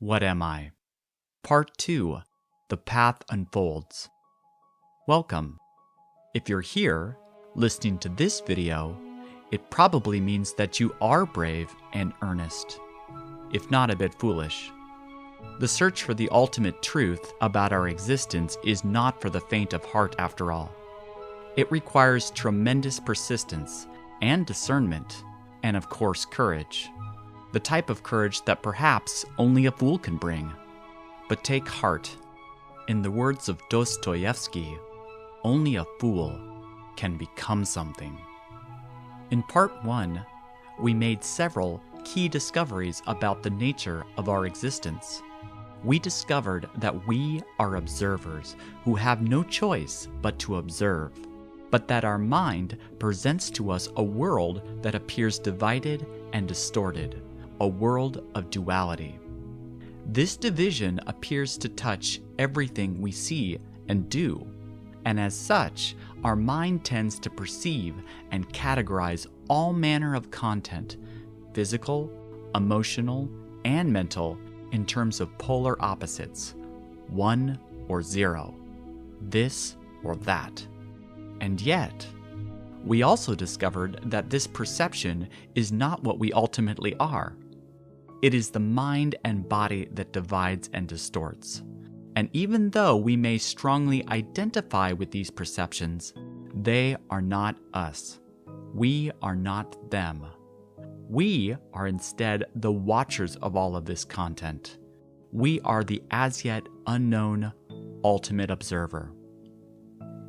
What am I? Part 2. The Path Unfolds. Welcome. If you're here, listening to this video, it probably means that you are brave and earnest, if not a bit foolish. The search for the ultimate truth about our existence is not for the faint of heart after all. It requires tremendous persistence and discernment, and of course courage. The type of courage that perhaps only a fool can bring. But take heart. In the words of Dostoevsky, only a fool can become something. In part 1, we made several key discoveries about the nature of our existence. We discovered that we are observers who have no choice but to observe, but that our mind presents to us a world that appears divided and distorted, a world of duality. This division appears to touch everything we see and do, and as such, our mind tends to perceive and categorize all manner of content, physical, emotional, and mental, in terms of polar opposites, 1 or 0, this or that. And yet, we also discovered that this perception is not what we ultimately are. It is the mind and body that divides and distorts. And even though we may strongly identify with these perceptions, they are not us. We are not them. We are instead the watchers of all of this content. We are the as yet unknown ultimate observer.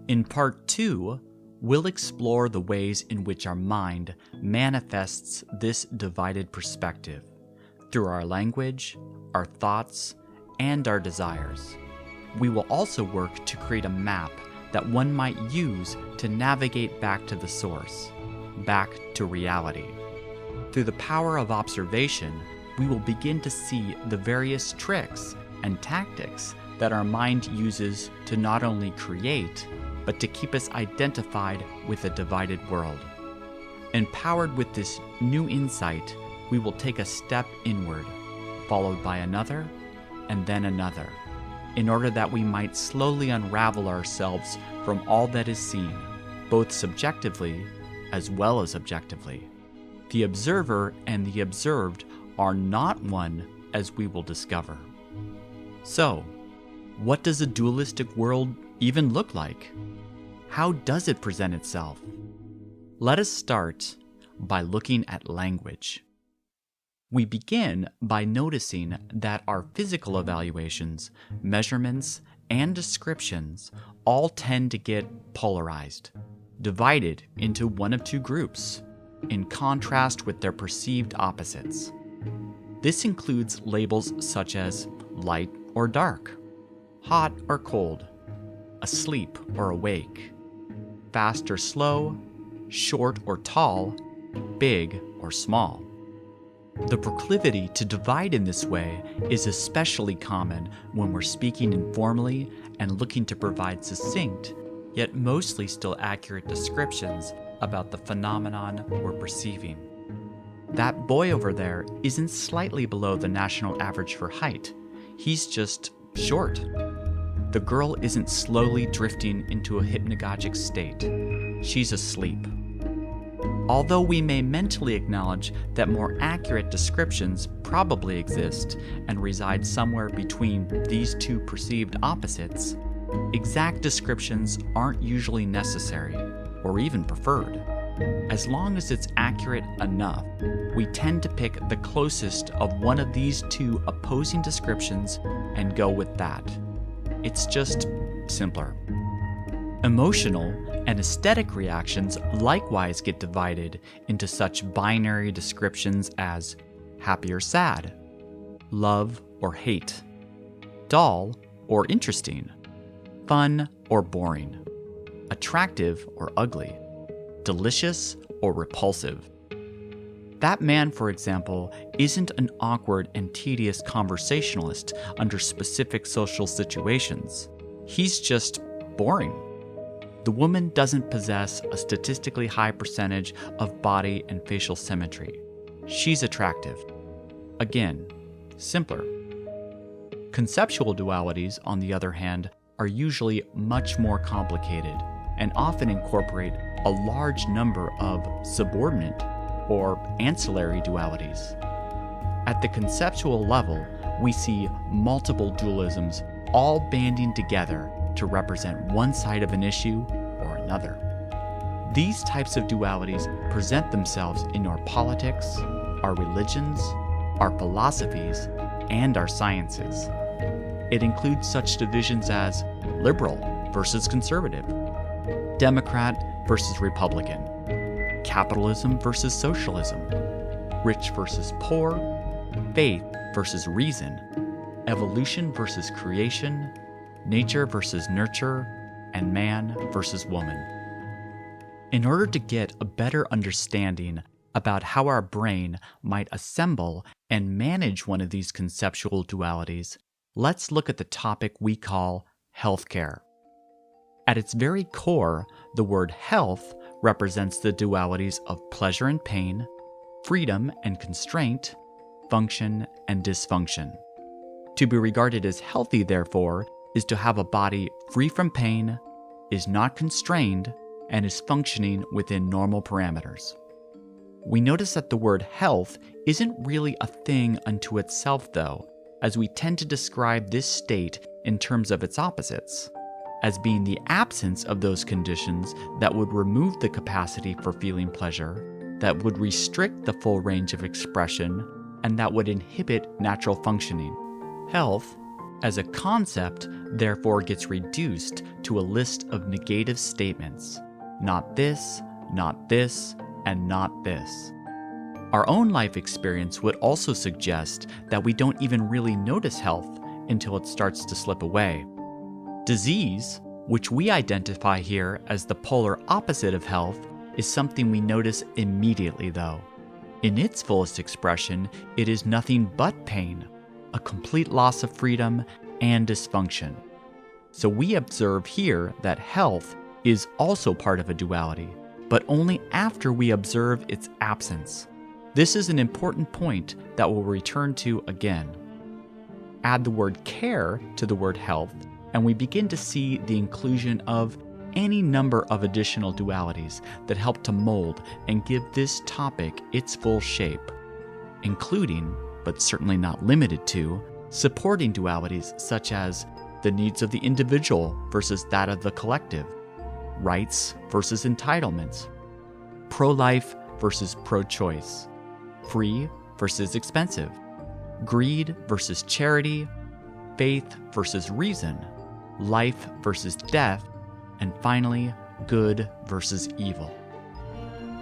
In part 2, we'll explore the ways in which our mind manifests this divided perspective through our language, our thoughts, and our desires. We will also work to create a map that one might use to navigate back to the source, back to reality. Through the power of observation, we will begin to see the various tricks and tactics that our mind uses to not only create, but to keep us identified with a divided world. Empowered with this new insight, we will take a step inward, followed by another, and then another, in order that we might slowly unravel ourselves from all that is seen, both subjectively as well as objectively. The observer and the observed are not one, as we will discover. So, what does a dualistic world even look like? How does it present itself? Let us start by looking at language. We begin by noticing that our physical evaluations, measurements, and descriptions all tend to get polarized, divided into one of two groups, in contrast with their perceived opposites. This includes labels such as light or dark, hot or cold, asleep or awake, fast or slow, short or tall, big or small. The proclivity to divide in this way is especially common when we're speaking informally and looking to provide succinct, yet mostly still accurate descriptions about the phenomenon we're perceiving. That boy over there isn't slightly below the national average for height. He's just short. The girl isn't slowly drifting into a hypnagogic state. She's asleep. Although we may mentally acknowledge that more accurate descriptions probably exist and reside somewhere between these two perceived opposites, exact descriptions aren't usually necessary or even preferred. As long as it's accurate enough, we tend to pick the closest of one of these two opposing descriptions and go with that. It's just simpler. Emotional and aesthetic reactions likewise get divided into such binary descriptions as happy or sad, love or hate, dull or interesting, fun or boring, attractive or ugly, delicious or repulsive. That man, for example, isn't an awkward and tedious conversationalist under specific social situations. He's just boring. The woman doesn't possess a statistically high percentage of body and facial symmetry. She's attractive. Again, simpler. Conceptual dualities, on the other hand, are usually much more complicated and often incorporate a large number of subordinate or ancillary dualities. At the conceptual level, we see multiple dualisms all banding together to represent one side of an issue or another. These types of dualities present themselves in our politics, our religions, our philosophies, and our sciences. It includes such divisions as liberal versus conservative, Democrat versus Republican, capitalism versus socialism, rich versus poor, faith versus reason, evolution versus creation, nature versus nurture, and man versus woman. In order to get a better understanding about how our brain might assemble and manage one of these conceptual dualities, let's look at the topic we call healthcare. At its very core, the word health represents the dualities of pleasure and pain, freedom and constraint, function and dysfunction. To be regarded as healthy, therefore, is to have a body free from pain, is not constrained, and is functioning within normal parameters. We notice that the word health isn't really a thing unto itself, though, as we tend to describe this state in terms of its opposites, as being the absence of those conditions that would remove the capacity for feeling pleasure, that would restrict the full range of expression, and that would inhibit natural functioning. Health, as a concept, therefore gets reduced to a list of negative statements. Not this, and not this. Our own life experience would also suggest that we don't even really notice health until it starts to slip away. Disease, which we identify here as the polar opposite of health, is something we notice immediately, though. In its fullest expression, it is nothing but pain, a complete loss of freedom, and dysfunction. So we observe here that health is also part of a duality, but only after we observe its absence. This is an important point that we'll return to again. Add the word care to the word health, and we begin to see the inclusion of any number of additional dualities that help to mold and give this topic its full shape, including, but certainly not limited to, supporting dualities such as the needs of the individual versus that of the collective, rights versus entitlements, pro-life versus pro-choice, free versus expensive, greed versus charity, faith versus reason, life versus death, and finally, good versus evil.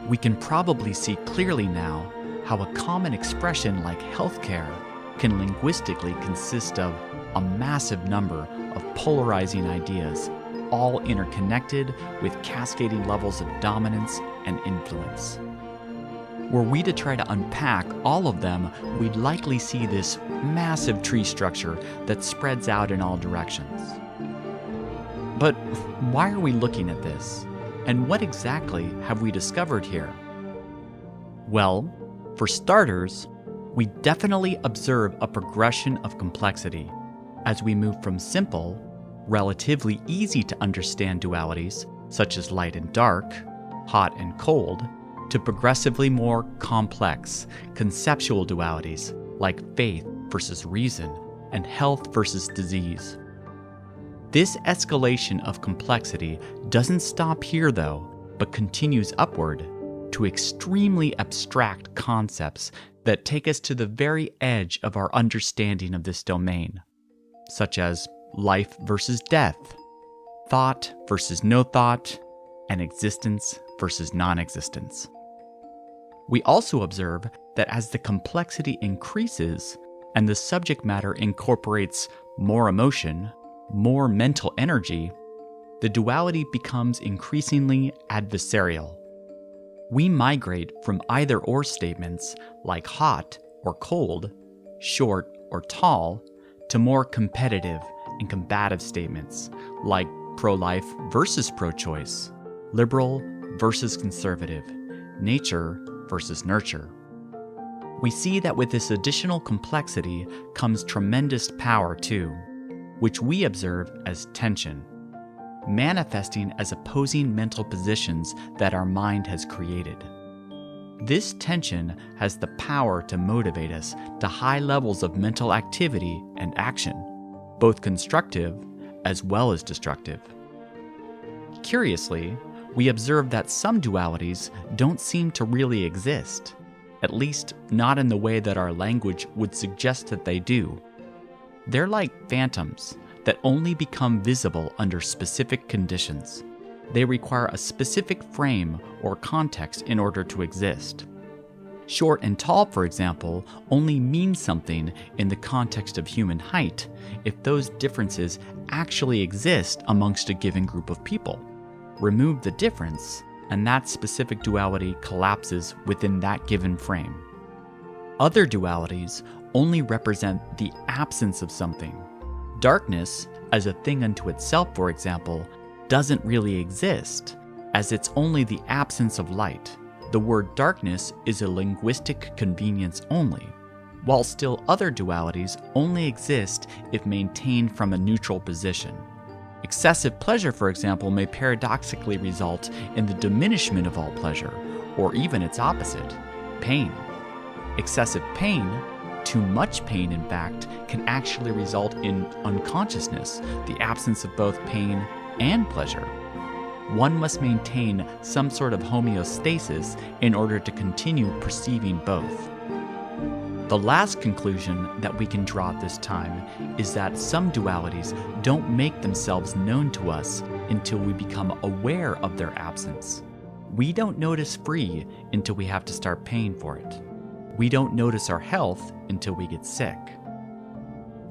We can probably see clearly now how a common expression like healthcare can linguistically consist of a massive number of polarizing ideas, all interconnected with cascading levels of dominance and influence. Were we to try to unpack all of them, we'd likely see this massive tree structure that spreads out in all directions. But why are we looking at this? And what exactly have we discovered here? Well, for starters, we definitely observe a progression of complexity as we move from simple, relatively easy to understand dualities, such as light and dark, hot and cold, to progressively more complex, conceptual dualities like faith versus reason and health versus disease. This escalation of complexity doesn't stop here, though, but continues upward to extremely abstract concepts that take us to the very edge of our understanding of this domain, such as life versus death, thought versus no thought, and existence versus non-existence. We also observe that as the complexity increases and the subject matter incorporates more emotion, more mental energy, the duality becomes increasingly adversarial. We migrate from either-or statements like hot or cold, short or tall, to more competitive and combative statements like pro-life versus pro-choice, liberal versus conservative, nature versus nurture. We see that with this additional complexity comes tremendous power too, which we observe as tension, manifesting as opposing mental positions that our mind has created. This tension has the power to motivate us to high levels of mental activity and action, both constructive as well as destructive. Curiously, we observe that some dualities don't seem to really exist, at least not in the way that our language would suggest that they do. They're like phantoms that only become visible under specific conditions. They require a specific frame or context in order to exist. Short and tall, for example, only mean something in the context of human height if those differences actually exist amongst a given group of people. Remove the difference, and that specific duality collapses within that given frame. Other dualities only represent the absence of something. Darkness, as a thing unto itself, for example, doesn't really exist, as it's only the absence of light. The word darkness is a linguistic convenience only, while still other dualities only exist if maintained from a neutral position. Excessive pleasure, for example, may paradoxically result in the diminishment of all pleasure, or even its opposite, pain. Excessive pain, too much pain in fact, can actually result in unconsciousness, the absence of both pain and pleasure. One must maintain some sort of homeostasis in order to continue perceiving both. The last conclusion that we can draw at this time is that some dualities don't make themselves known to us until we become aware of their absence. We don't notice free until we have to start paying for it. We don't notice our health until we get sick.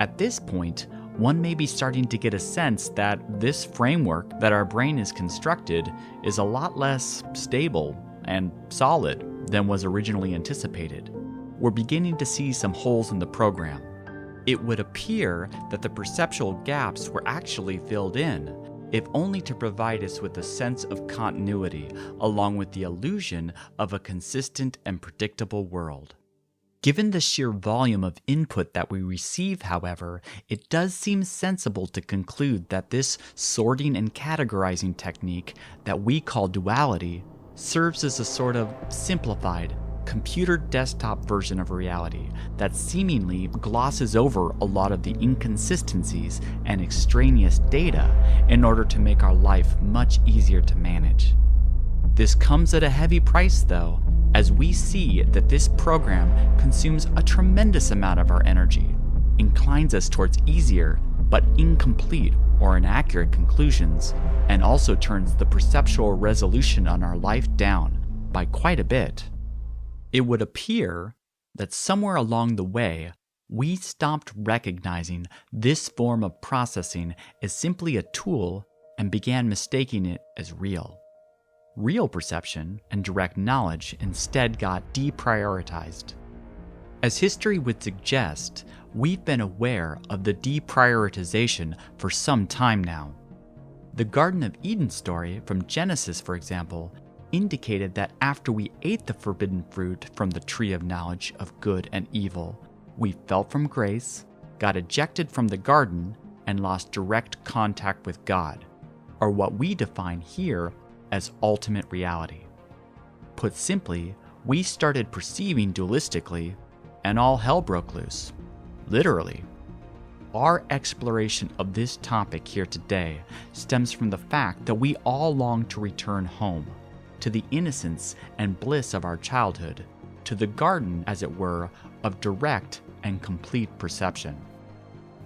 At this point, one may be starting to get a sense that this framework that our brain is constructed is a lot less stable and solid than was originally anticipated. We're beginning to see some holes in the program. It would appear that the perceptual gaps were actually filled in, if only to provide us with a sense of continuity, along with the illusion of a consistent and predictable world. Given the sheer volume of input that we receive, however, it does seem sensible to conclude that this sorting and categorizing technique that we call duality serves as a sort of simplified, computer desktop version of reality that seemingly glosses over a lot of the inconsistencies and extraneous data in order to make our life much easier to manage. This comes at a heavy price, though, as we see that this program consumes a tremendous amount of our energy, inclines us towards easier but incomplete or inaccurate conclusions, and also turns the perceptual resolution on our life down by quite a bit. It would appear that somewhere along the way, we stopped recognizing this form of processing as simply a tool and began mistaking it as real. Real perception and direct knowledge instead got deprioritized. As history would suggest, we've been aware of the deprioritization for some time now. The Garden of Eden story from Genesis, for example, indicated that after we ate the forbidden fruit from the tree of knowledge of good and evil, we fell from grace, got ejected from the garden, and lost direct contact with God, or what we define here as ultimate reality. Put simply, we started perceiving dualistically, and all hell broke loose. Literally. Our exploration of this topic here today stems from the fact that we all long to return home, to the innocence and bliss of our childhood, to the garden, as it were, of direct and complete perception.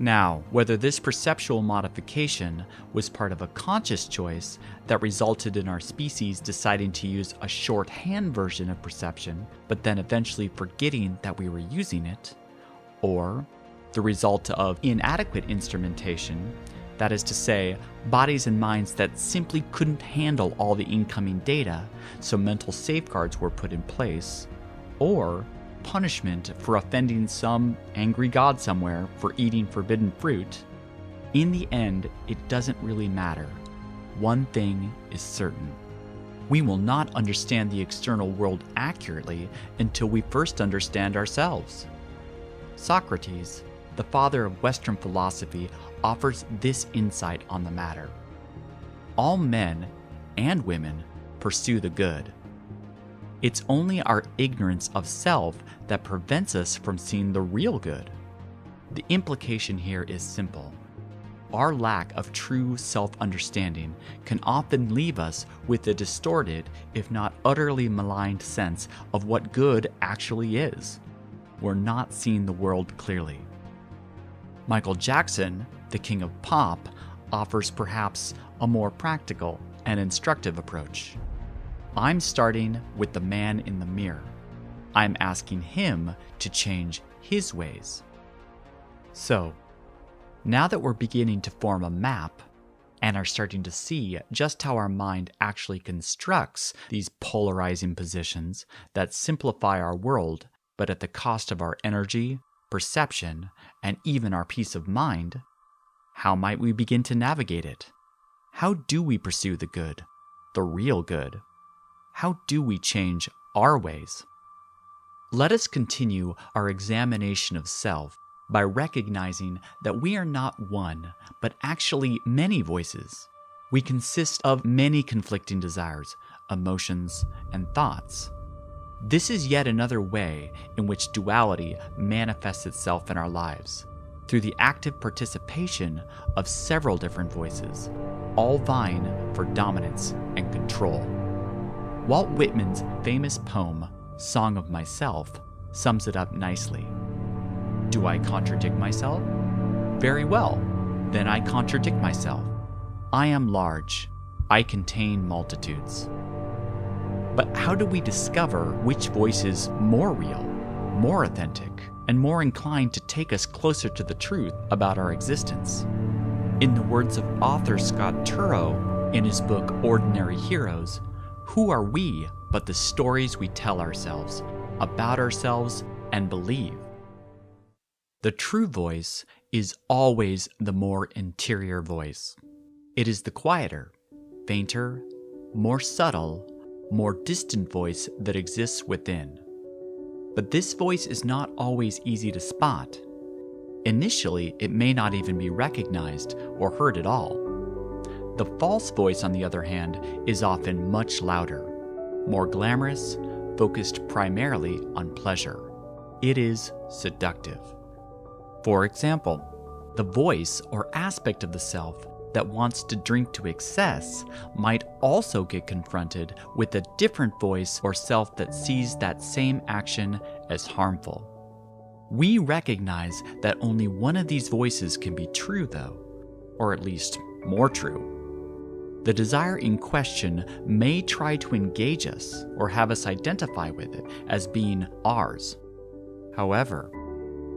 Now, whether this perceptual modification was part of a conscious choice that resulted in our species deciding to use a shorthand version of perception, but then eventually forgetting that we were using it, or the result of inadequate instrumentation, that is to say, bodies and minds that simply couldn't handle all the incoming data, so mental safeguards were put in place, or punishment for offending some angry god somewhere for eating forbidden fruit, in the end, it doesn't really matter. One thing is certain. We will not understand the external world accurately until we first understand ourselves. Socrates, the father of Western philosophy, offers this insight on the matter. All men and women pursue the good. It's only our ignorance of self that prevents us from seeing the real good. The implication here is simple. Our lack of true self-understanding can often leave us with a distorted, if not utterly maligned sense of what good actually is. We're not seeing the world clearly. Michael Jackson, the king of pop, offers perhaps a more practical and instructive approach. I'm starting with the man in the mirror. I'm asking him to change his ways. So, now that we're beginning to form a map and are starting to see just how our mind actually constructs these polarizing positions that simplify our world, but at the cost of our energy, perception, and even our peace of mind, how might we begin to navigate it? How do we pursue the good, the real good? How do we change our ways? Let us continue our examination of self by recognizing that we are not one, but actually many voices. We consist of many conflicting desires, emotions, and thoughts. This is yet another way in which duality manifests itself in our lives, through the active participation of several different voices, all vying for dominance and control. Walt Whitman's famous poem, Song of Myself, sums it up nicely. Do I contradict myself? Very well, then I contradict myself. I am large. I contain multitudes. But how do we discover which voice is more real, more authentic, and more inclined to take us closer to the truth about our existence? In the words of author Scott Turow in his book Ordinary Heroes, who are we but the stories we tell ourselves, about ourselves, and believe? The true voice is always the more interior voice. It is the quieter, fainter, more subtle, more distant voice that exists within. But this voice is not always easy to spot. Initially, it may not even be recognized or heard at all. The false voice, on the other hand, is often much louder, more glamorous, focused primarily on pleasure. It is seductive. For example, the voice or aspect of the self that wants to drink to excess might also get confronted with a different voice or self that sees that same action as harmful. We recognize that only one of these voices can be true, though, or at least more true. The desire in question may try to engage us or have us identify with it as being ours. However,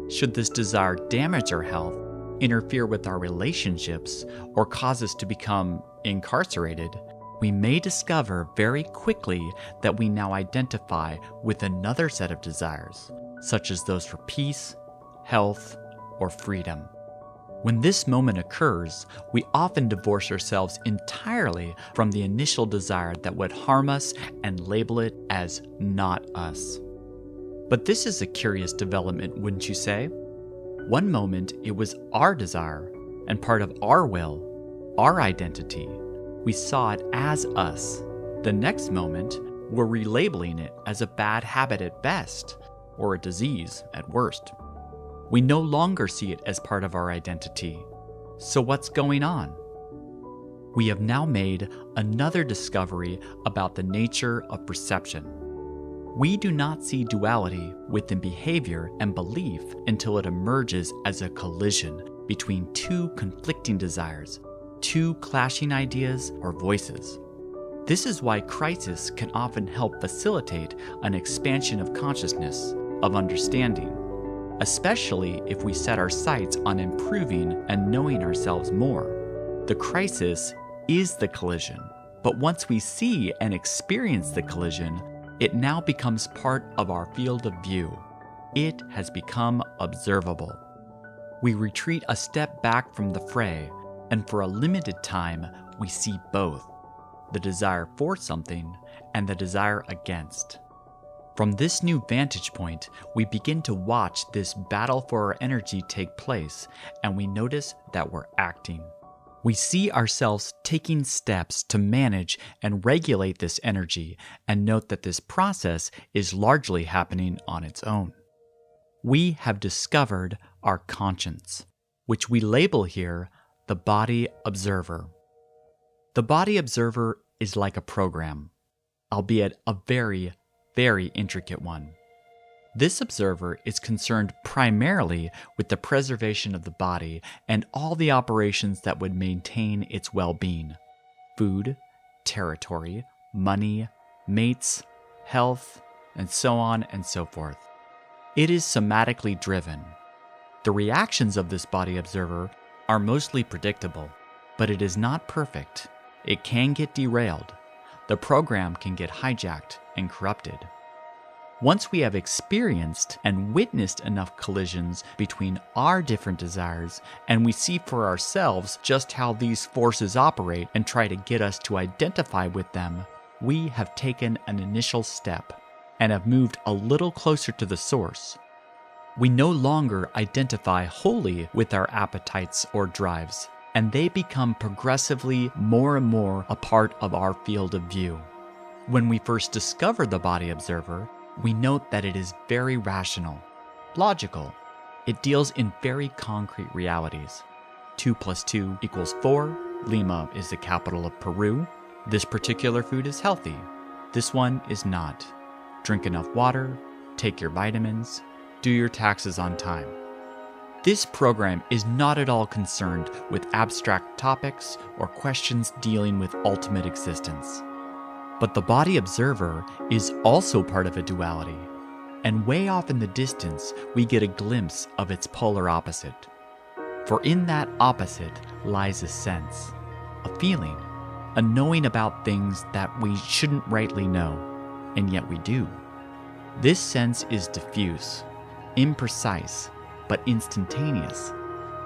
should this desire damage our health, interfere with our relationships, or cause us to become incarcerated, we may discover very quickly that we now identify with another set of desires, such as those for peace, health, or freedom. When this moment occurs, we often divorce ourselves entirely from the initial desire that would harm us and label it as not us. But this is a curious development, wouldn't you say? One moment it was our desire and part of our will, our identity. We saw it as us. The next moment, we're relabeling it as a bad habit at best, or a disease at worst. We no longer see it as part of our identity. So what's going on? We have now made another discovery about the nature of perception. We do not see duality within behavior and belief until it emerges as a collision between two conflicting desires, two clashing ideas or voices. This is why crisis can often help facilitate an expansion of consciousness, of understanding, especially if we set our sights on improving and knowing ourselves more. The crisis is the collision, but once we see and experience the collision, it now becomes part of our field of view. It has become observable. We retreat a step back from the fray, and for a limited time, we see both. the desire for something, and the desire against. From this new vantage point, we begin to watch this battle for our energy take place, and we notice that we're acting. We see ourselves taking steps to manage and regulate this energy, and note that this process is largely happening on its own. We have discovered our conscience, which we label here the body observer. The body observer is like a program, albeit a very intricate one. This observer is concerned primarily with the preservation of the body and all the operations that would maintain its well-being: food, territory, money, mates, health, and so on and so forth. It is somatically driven. The reactions of this body observer are mostly predictable, but it is not perfect. It can get derailed. The program can get hijacked and corrupted. Once we have experienced and witnessed enough collisions between our different desires, and we see for ourselves just how these forces operate and try to get us to identify with them, we have taken an initial step and have moved a little closer to the source. We no longer identify wholly with our appetites or drives, and they become progressively more and more a part of our field of view. When we first discover the body observer, we note that it is very rational, logical. It deals in very concrete realities. 2 + 2 = 4. Lima is the capital of Peru. This particular food is healthy. This one is not. Drink enough water, take your vitamins, do your taxes on time. This program is not at all concerned with abstract topics or questions dealing with ultimate existence. But the body observer is also part of a duality, and way off in the distance we get a glimpse of its polar opposite. For in that opposite lies a sense, a feeling, a knowing about things that we shouldn't rightly know, and yet we do. This sense is diffuse, imprecise, but instantaneous.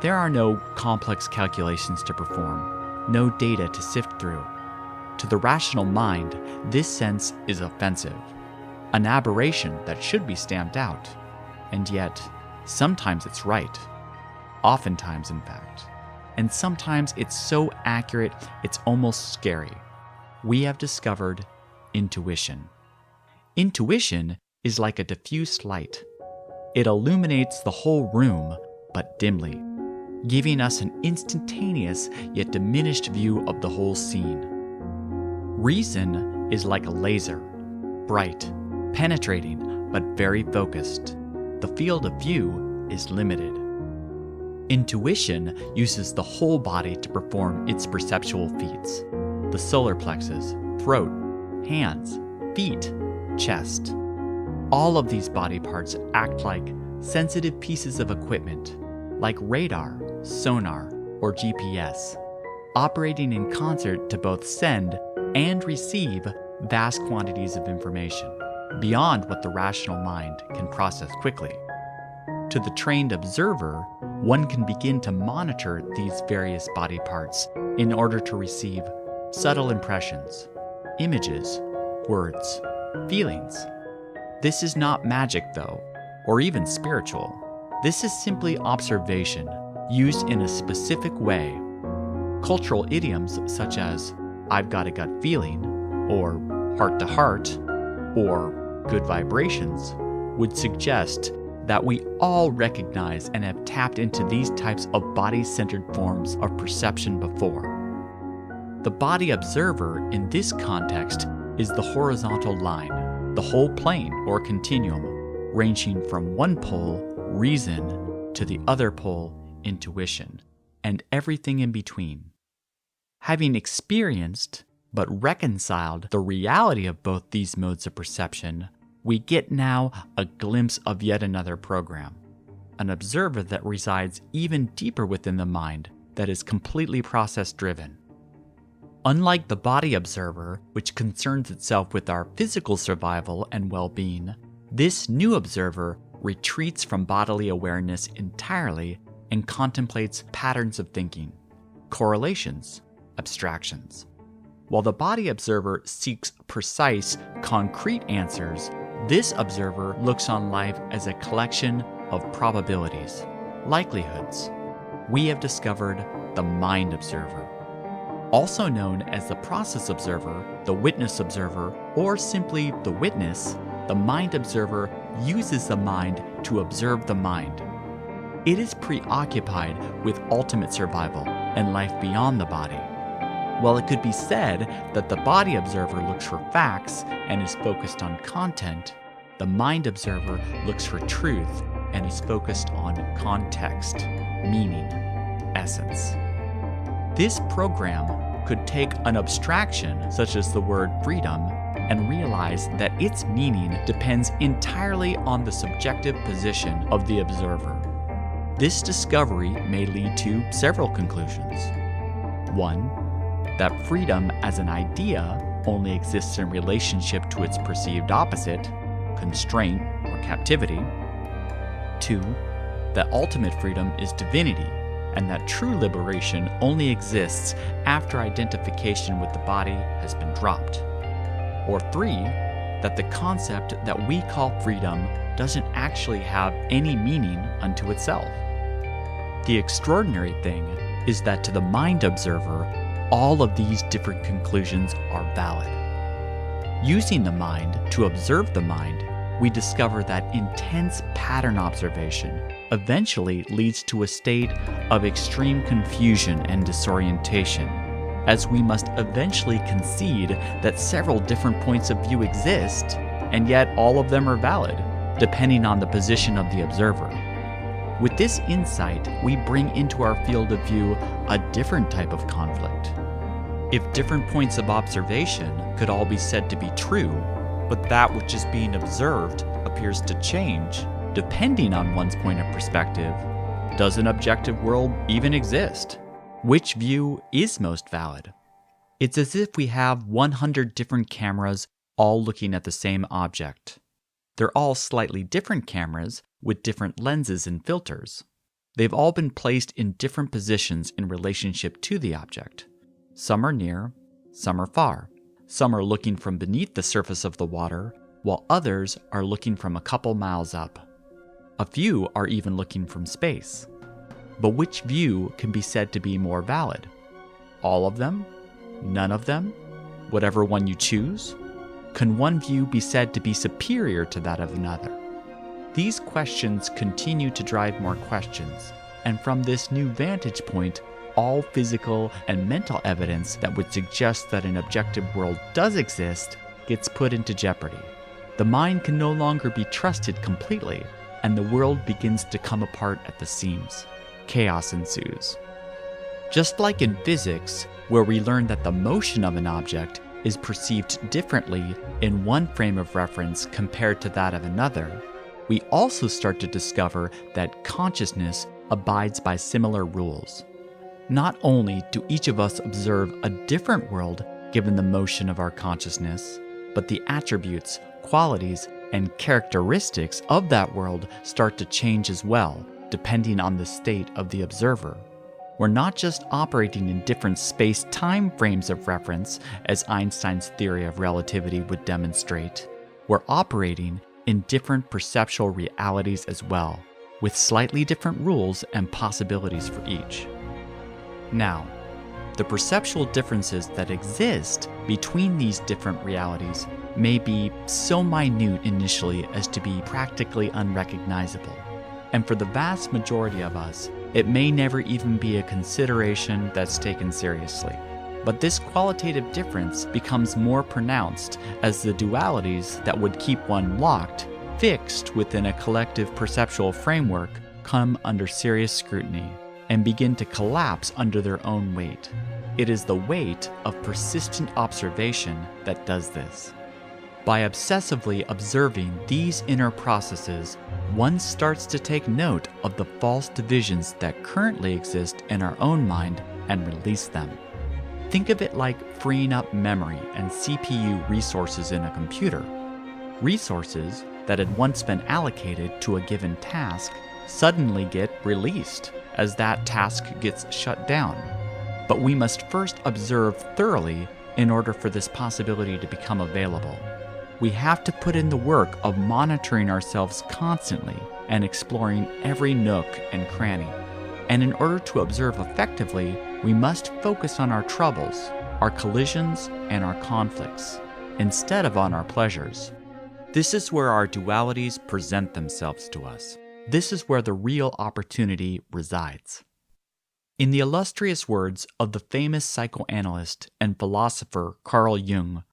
There are no complex calculations to perform, no data to sift through. To the rational mind, this sense is offensive, an aberration that should be stamped out. And yet, sometimes it's right. Oftentimes, in fact. And sometimes it's so accurate, it's almost scary. We have discovered intuition. Intuition is like a diffuse light. It illuminates the whole room, but dimly, giving us an instantaneous yet diminished view of the whole scene. Reason is like a laser, bright, penetrating, but very focused. The field of view is limited. Intuition uses the whole body to perform its perceptual feats: the solar plexus, throat, hands, feet, chest. All of these body parts act like sensitive pieces of equipment, like radar, sonar, or GPS, operating in concert to both send and receive vast quantities of information, beyond what the rational mind can process quickly. To the trained observer, one can begin to monitor these various body parts in order to receive subtle impressions, images, words, feelings. This is not magic, though, or even spiritual. This is simply observation, used in a specific way. Cultural idioms such as "I've got a gut feeling," or "heart to heart," or "good vibrations" would suggest that we all recognize and have tapped into these types of body-centered forms of perception before. The body observer in this context is the horizontal line, the whole plane or continuum, ranging from one pole, reason, to the other pole, intuition, and everything in between. Having experienced but reconciled the reality of both these modes of perception, we get now a glimpse of yet another program, an observer that resides even deeper within the mind that is completely process-driven. Unlike the body observer, which concerns itself with our physical survival and well-being, this new observer retreats from bodily awareness entirely and contemplates patterns of thinking, correlations, abstractions. While the body observer seeks precise, concrete answers, this observer looks on life as a collection of probabilities, likelihoods. We have discovered the mind observer. Also known as the process observer, the witness observer, or simply the witness, the mind observer uses the mind to observe the mind. It is preoccupied with ultimate survival and life beyond the body. While it could be said that the body observer looks for facts and is focused on content, the mind observer looks for truth and is focused on context, meaning, essence. This program could take an abstraction such as the word freedom and realize that its meaning depends entirely on the subjective position of the observer. This discovery may lead to several conclusions. 1. That freedom as an idea only exists in relationship to its perceived opposite, constraint or captivity. 2. That ultimate freedom is divinity, and that true liberation only exists after identification with the body has been dropped. Or 3. That the concept that we call freedom doesn't actually have any meaning unto itself. The extraordinary thing is that to the mind observer, all of these different conclusions are valid. Using the mind to observe the mind, we discover that intense pattern observation eventually leads to a state of extreme confusion and disorientation, as we must eventually concede that several different points of view exist, and yet all of them are valid, depending on the position of the observer. With this insight, we bring into our field of view a different type of conflict. If different points of observation could all be said to be true, but that which is being observed appears to change, depending on one's point of perspective, does an objective world even exist? Which view is most valid? It's as if we have 100 different cameras all looking at the same object. They're all slightly different cameras with different lenses and filters. They've all been placed in different positions in relationship to the object. Some are near, some are far. Some are looking from beneath the surface of the water, while others are looking from a couple miles up. A few are even looking from space. But which view can be said to be more valid? All of them? None of them? Whatever one you choose? Can one view be said to be superior to that of another? These questions continue to drive more questions, and from this new vantage point, all physical and mental evidence that would suggest that an objective world does exist gets put into jeopardy. The mind can no longer be trusted completely, and the world begins to come apart at the seams. Chaos ensues. Just like in physics, where we learn that the motion of an object is perceived differently in one frame of reference compared to that of another, we also start to discover that consciousness abides by similar rules. Not only do each of us observe a different world given the motion of our consciousness, but the attributes, qualities, and characteristics of that world start to change as well, depending on the state of the observer. We're not just operating in different space-time frames of reference, as Einstein's theory of relativity would demonstrate. We're operating in different perceptual realities as well, with slightly different rules and possibilities for each. Now, the perceptual differences that exist between these different realities may be so minute initially as to be practically unrecognizable. And for the vast majority of us, it may never even be a consideration that's taken seriously. But this qualitative difference becomes more pronounced as the dualities that would keep one locked, fixed within a collective perceptual framework, come under serious scrutiny and begin to collapse under their own weight. It is the weight of persistent observation that does this. By obsessively observing these inner processes, one starts to take note of the false divisions that currently exist in our own mind and release them. Think of it like freeing up memory and CPU resources in a computer. Resources that had once been allocated to a given task suddenly get released as that task gets shut down. But we must first observe thoroughly in order for this possibility to become available. We have to put in the work of monitoring ourselves constantly and exploring every nook and cranny. And in order to observe effectively, we must focus on our troubles, our collisions, and our conflicts, instead of on our pleasures. This is where our dualities present themselves to us. This is where the real opportunity resides. In the illustrious words of the famous psychoanalyst and philosopher Carl Jung,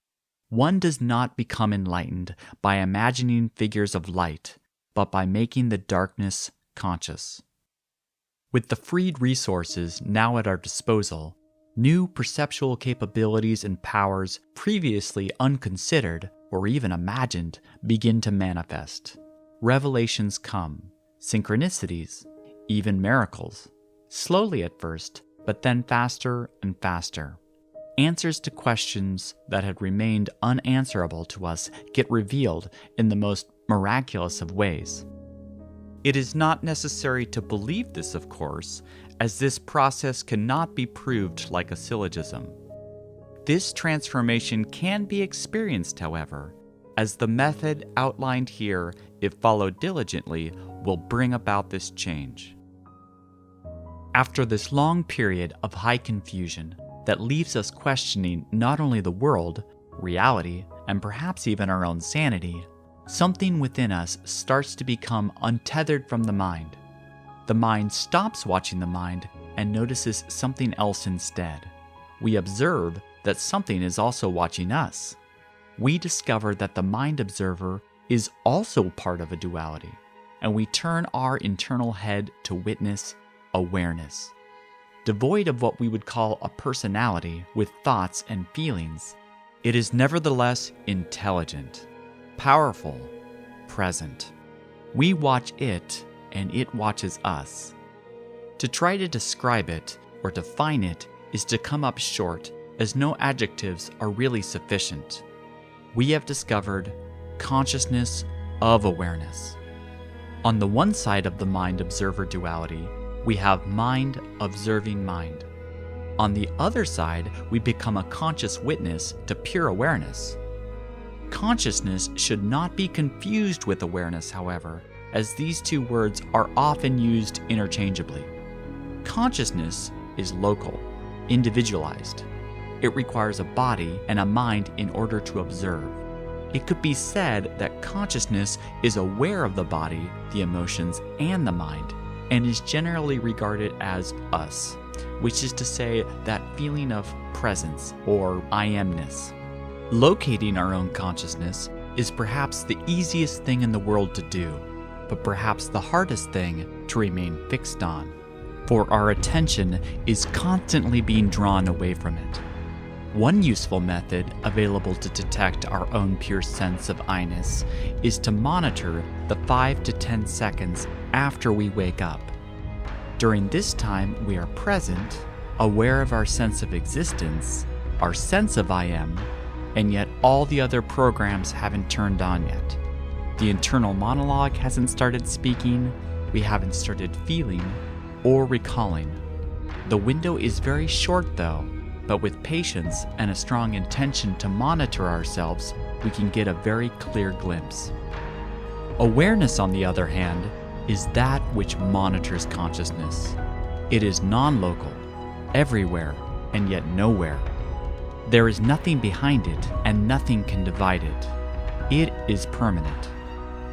one does not become enlightened by imagining figures of light, but by making the darkness conscious. With the freed resources now at our disposal, new perceptual capabilities and powers previously unconsidered or even imagined begin to manifest. Revelations come, synchronicities, even miracles. Slowly at first, but then faster and faster. Answers to questions that had remained unanswerable to us get revealed in the most miraculous of ways. It is not necessary to believe this, of course, as this process cannot be proved like a syllogism. This transformation can be experienced, however, as the method outlined here, if followed diligently, will bring about this change. After this long period of high confusion that leaves us questioning not only the world, reality, and perhaps even our own sanity, something within us starts to become untethered from the mind. The mind stops watching the mind and notices something else instead. We observe that something is also watching us. We discover that the mind observer is also part of a duality, and we turn our internal head to witness awareness. Devoid of what we would call a personality with thoughts and feelings, it is nevertheless intelligent, powerful, present. We watch it, and it watches us. To try to describe it or define it is to come up short, as no adjectives are really sufficient. We have discovered consciousness of awareness. On the one side of the mind-observer duality, we have mind observing mind. On the other side, we become a conscious witness to pure awareness. Consciousness should not be confused with awareness, however, as these two words are often used interchangeably. Consciousness is local, individualized. It requires a body and a mind in order to observe. It could be said that consciousness is aware of the body, the emotions, and the mind, and is generally regarded as us, which is to say that feeling of presence or I amness. Locating our own consciousness is perhaps the easiest thing in the world to do, but perhaps the hardest thing to remain fixed on, for our attention is constantly being drawn away from it. One useful method available to detect our own pure sense of I-ness is to monitor the 5 to 10 seconds after we wake up. During this time, we are present, aware of our sense of existence, our sense of I am, and yet all the other programs haven't turned on yet. The internal monologue hasn't started speaking, we haven't started feeling or recalling. The window is very short though, but with patience and a strong intention to monitor ourselves, we can get a very clear glimpse. Awareness, on the other hand, is that which monitors consciousness. It is non-local, everywhere, and yet nowhere. There is nothing behind it, and nothing can divide it. It is permanent.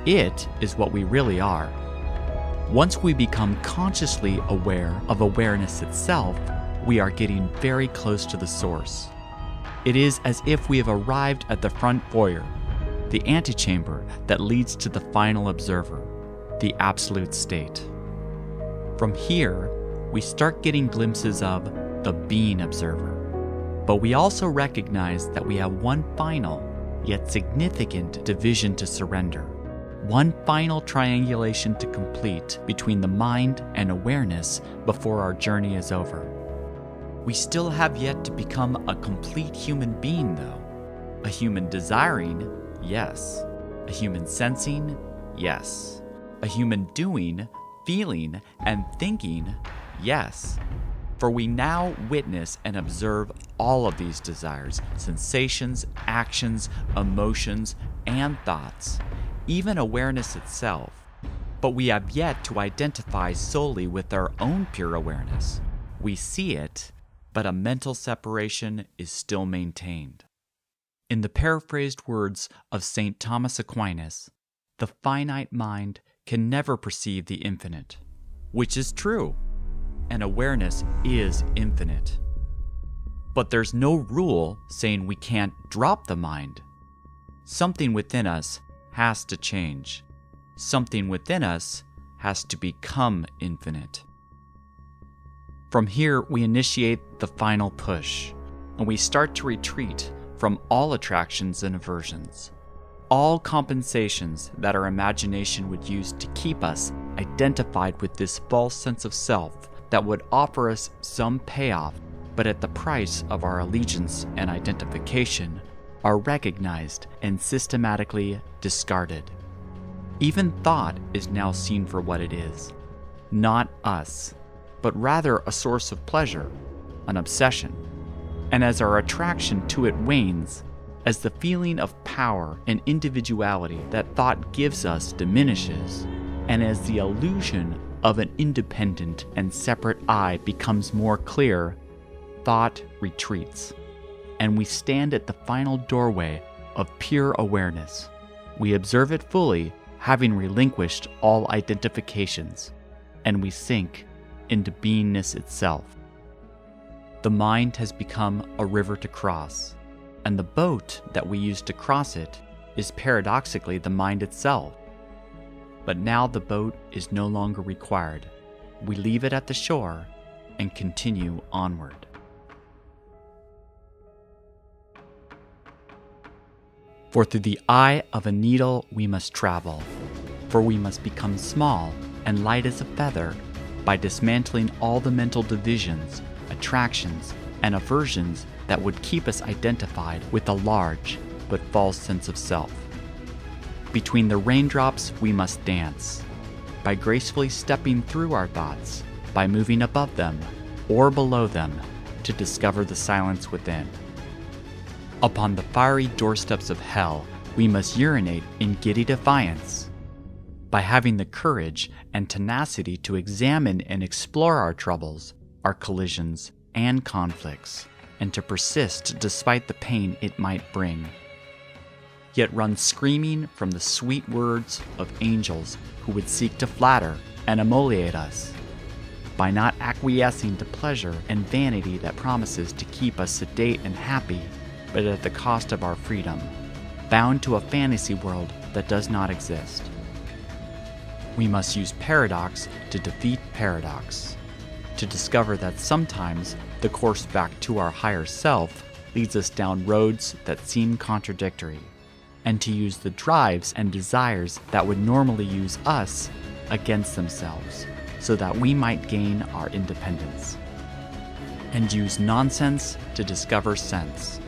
It is what we really are. Once we become consciously aware of awareness itself, we are getting very close to the source. It is as if we have arrived at the front foyer, the antechamber that leads to the final observer, the absolute state. From here, we start getting glimpses of the being observer. But we also recognize that we have one final, yet significant division to surrender, one final triangulation to complete between the mind and awareness before our journey is over. We still have yet to become a complete human being, though. A human desiring, yes. A human sensing, yes. A human doing, feeling, and thinking, yes. For we now witness and observe all of these desires, sensations, actions, emotions, and thoughts, even awareness itself. But we have yet to identify solely with our own pure awareness. We see it, but a mental separation is still maintained. In the paraphrased words of St. Thomas Aquinas, the finite mind can never perceive the infinite, which is true, and awareness is infinite. But there's no rule saying we can't drop the mind. Something within us has to change. Something within us has to become infinite. From here, we initiate the final push, and we start to retreat from all attractions and aversions, all compensations that our imagination would use to keep us identified with this false sense of self that would offer us some payoff, but at the price of our allegiance and identification, are recognized and systematically discarded. Even thought is now seen for what it is, not us, but rather a source of pleasure, an obsession. And as our attraction to it wanes, as the feeling of power and individuality that thought gives us diminishes, and as the illusion of an independent and separate I becomes more clear, thought retreats, and we stand at the final doorway of pure awareness. We observe it fully, having relinquished all identifications, and we sink into beingness itself. The mind has become a river to cross, and the boat that we use to cross it is paradoxically the mind itself. But now the boat is no longer required. We leave it at the shore and continue onward. For through the eye of a needle we must travel, for we must become small and light as a feather by dismantling all the mental divisions, attractions, and aversions that would keep us identified with a large but false sense of self. Between the raindrops we must dance, by gracefully stepping through our thoughts, by moving above them or below them to discover the silence within. Upon the fiery doorsteps of hell, we must urinate in giddy defiance, by having the courage and tenacity to examine and explore our troubles, our collisions, and conflicts, and to persist despite the pain it might bring. Yet run screaming from the sweet words of angels who would seek to flatter and emoliate us, by not acquiescing to pleasure and vanity that promises to keep us sedate and happy, but at the cost of our freedom, bound to a fantasy world that does not exist. We must use paradox to defeat paradox, to discover that sometimes the course back to our higher self leads us down roads that seem contradictory, and to use the drives and desires that would normally use us against themselves, so that we might gain our independence. And use nonsense to discover sense,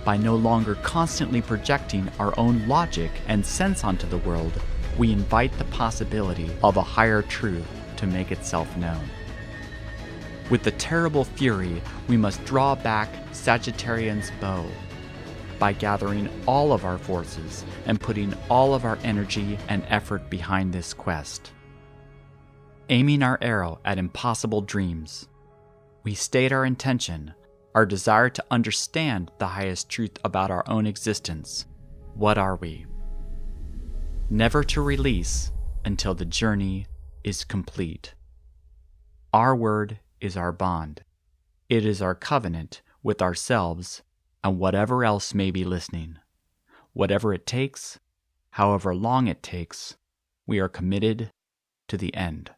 by no longer constantly projecting our own logic and sense onto the world. We invite the possibility of a higher truth to make itself known. With the terrible fury, we must draw back Sagittarian's bow, by gathering all of our forces and putting all of our energy and effort behind this quest. Aiming our arrow at impossible dreams, we state our intention, our desire to understand the highest truth about our own existence. What are we? Never to release until the journey is complete. Our word is our bond. It is our covenant with ourselves and whatever else may be listening. Whatever it takes, however long it takes, we are committed to the end.